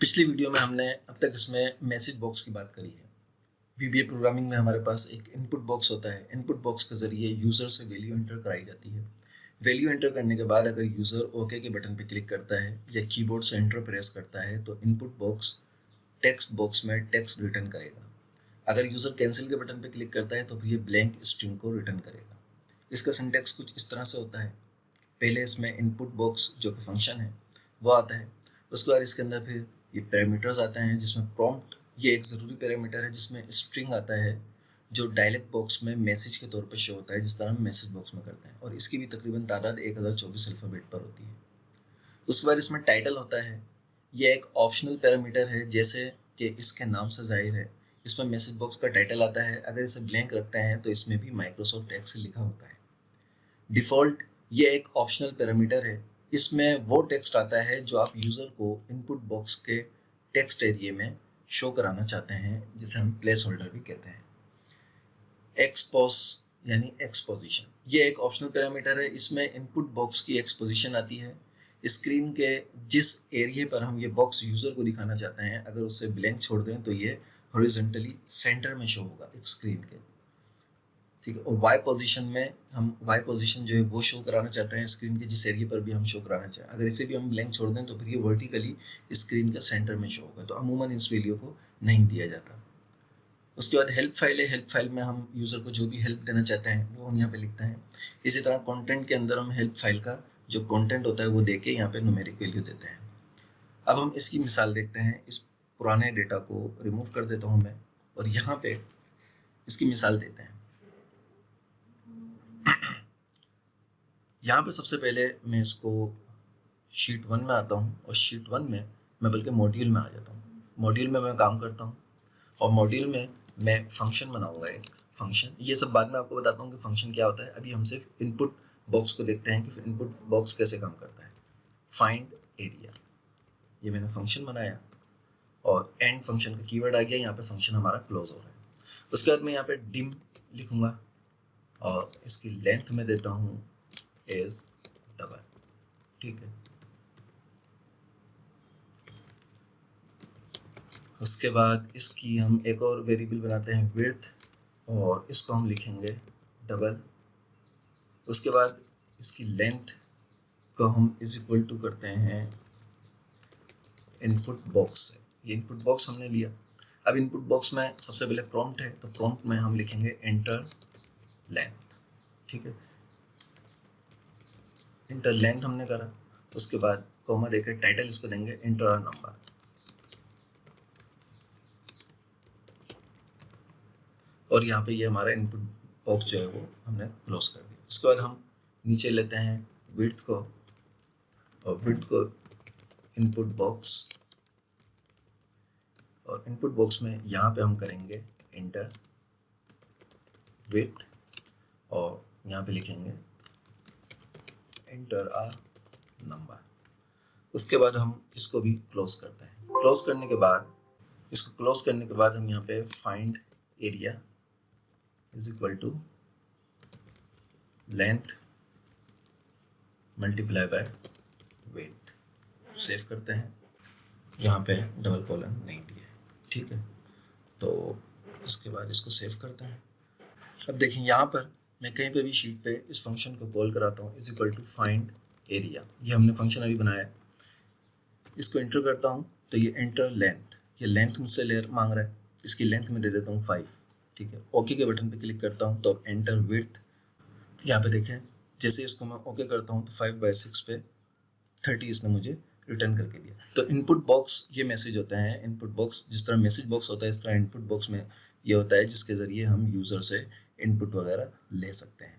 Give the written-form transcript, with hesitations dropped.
पिछली वीडियो में हमने अब तक इसमें मैसेज बॉक्स की बात करी है। वीबीए प्रोग्रामिंग में हमारे पास एक इनपुट बॉक्स होता है। इनपुट बॉक्स के ज़रिए यूज़र से वैल्यू एंटर कराई जाती है। वैल्यू एंटर करने के बाद अगर यूज़र ओके के बटन पर क्लिक करता है या कीबोर्ड से एंटर प्रेस करता है तो इनपुट बॉक्स टेक्स्ट बॉक्स में टेक्स्ट रिटर्न करेगा। अगर यूज़र कैंसिल के बटन पर क्लिक करता है तो फिर ये ब्लैंक स्ट्रिंग को रिटर्न करेगा। इसका सिंटैक्स कुछ इस तरह से होता है। पहले इसमें इनपुट बॉक्स जो कि फंक्शन है वो आता है। उसके बाद इसके अंदर फिर ये पैरामीटर्स आते हैं जिसमें प्रॉम्प्ट ये एक ज़रूरी पैरामीटर है जिसमें स्ट्रिंग आता है जो डायलॉग बॉक्स में मैसेज के तौर पर शो होता है जिस तरह हम मैसेज बॉक्स में करते हैं और इसकी भी तकरीबन तादाद 1024 अल्फ़ाबेट पर होती है। उसके बाद इसमें टाइटल होता है। ये एक ऑप्शनल पैरामीटर है जैसे कि इसके नाम से जाहिर है। इसमें मैसेज बॉक्स का टाइटल आता है। अगर इसे ब्लैंक रखते हैं तो इसमें भी माइक्रोसॉफ्ट एक्सेल लिखा होता है। डिफ़ॉल्ट ये एक ऑप्शनल पैरामीटर है। इसमें वो टेक्स्ट आता है जो आप यूज़र को इनपुट बॉक्स के टेक्स्ट एरिया में शो कराना चाहते हैं जिसे हम प्लेस होल्डर भी कहते हैं। एक्सपोज यानी एक्सपोजिशन ये एक ऑप्शनल पैरामीटर है। इसमें इनपुट बॉक्स की एक्सपोजिशन आती है। स्क्रीन के जिस एरिया पर हम ये बॉक्स यूज़र को दिखाना चाहते हैं अगर उसे ब्लैंक छोड़ दें तो ये हॉरिजॉन्टली सेंटर में शो होगा एक स्क्रीन के। ठीक है। और वाई पोजीशन में हम वाई पोजीशन जो है वो शो कराना चाहते हैं स्क्रीन के जिस एरिया पर भी हम शो कराना चाहें। अगर इसे भी हम ब्लैंक छोड़ दें तो फिर ये वर्टिकली स्क्रीन के सेंटर में शो होगा। तो अमूमन इस वैल्यू को नहीं दिया जाता। उसके बाद हेल्प फाइल है। हेल्प फाइल में हम यूज़र को जो भी हेल्प देना चाहते हैं वो हम यहाँ पे लिखते हैं। इसी तरह कंटेंट के अंदर हम हेल्प फाइल का जो कंटेंट होता है वो दे के यहाँ पे न्यूमेरिक वैल्यू देते हैं। अब हम इसकी मिसाल देखते हैं। इस पुराने डेटा को रिमूव कर देता हूँ मैं और यहाँ पे इसकी मिसाल देते हैं। यहाँ पे सबसे पहले मैं इसको शीट 1 में आता हूँ और शीट 1 में मैं बल्कि मॉड्यूल में आ जाता हूँ। मॉड्यूल में मैं काम करता हूँ और मॉड्यूल में मैं फंक्शन बनाऊंगा एक फंक्शन। ये सब बाद में आपको बताता हूँ कि फंक्शन क्या होता है। अभी हम सिर्फ इनपुट बॉक्स को देखते हैं कि फिर इनपुट बॉक्स कैसे काम करता है। फाइंड एरिया ये मैंने फंक्शन बनाया और एंड फंक्शन का कीवर्ड आ गया। यहाँ पे फंक्शन हमारा क्लोज हो रहा है। उसके बाद मैं यहाँ पे डिम लिखूंगा और इसकी लेंथ में देता हूँ एज डबल। ठीक है। उसके बाद इसकी हम एक और वेरिएबल बनाते हैं विड्थ और इसको हम लिखेंगे डबल। उसके बाद इसकी लेंथ को हम इज इक्वल टू करते हैं इनपुट बॉक्स से। ये इनपुट बॉक्स हमने लिया। अब इनपुट बॉक्स में सबसे पहले प्रॉम्प्ट है तो प्रॉम्प्ट में हम लिखेंगे एंटर लेंथ। ठीक है। इंटर लेंथ हमने करा। उसके बाद कॉमा देकर टाइटल इसको देंगे इंटर आर नंबर और यहाँ पे ये हमारा इनपुट बॉक्स जो है वो हमने क्लोज कर दिया। उसके बाद हम नीचे लेते हैं विड्थ को और विड्थ को इनपुट बॉक्स और इनपुट बॉक्स में यहाँ पे हम करेंगे इंटर विड्थ और यहाँ पे लिखेंगे एंटर अ नंबर। उसके बाद हम इसको भी क्लोज करते हैं। क्लोज करने के बाद हम यहाँ पे find area is equal to length multiply by width save करते हैं। यहाँ पे डबल कॉलन नहीं दिया है। ठीक है। तो उसके बाद इसको सेव करते हैं। अब देखिए यहाँ पर मैं कहीं पे भी शीट पे इस फंक्शन को कॉल कराता हूँ is equal to find area. ये हमने फंक्शन अभी बनाया है। इसको एंटर करता हूँ तो ये एंटर लेंथ ये लेंथ मुझसे लेयर मांग रहा है। इसकी लेंथ में दे देता हूँ 5। ठीक है। ओके के बटन पे क्लिक करता हूँ तो अब एंटर विड्थ। यहाँ पे देखें जैसे इसको मैं ओके करता हूँ तो 5/6 पे 30 इसने मुझे रिटर्न करके दिया। तो इनपुट बॉक्स ये मैसेज होता है। इनपुट बॉक्स जिस तरह मैसेज बॉक्स होता है इस तरह इनपुट बॉक्स में ये होता है जिसके ज़रिए हम यूज़र से इनपुट वगैरह ले सकते हैं।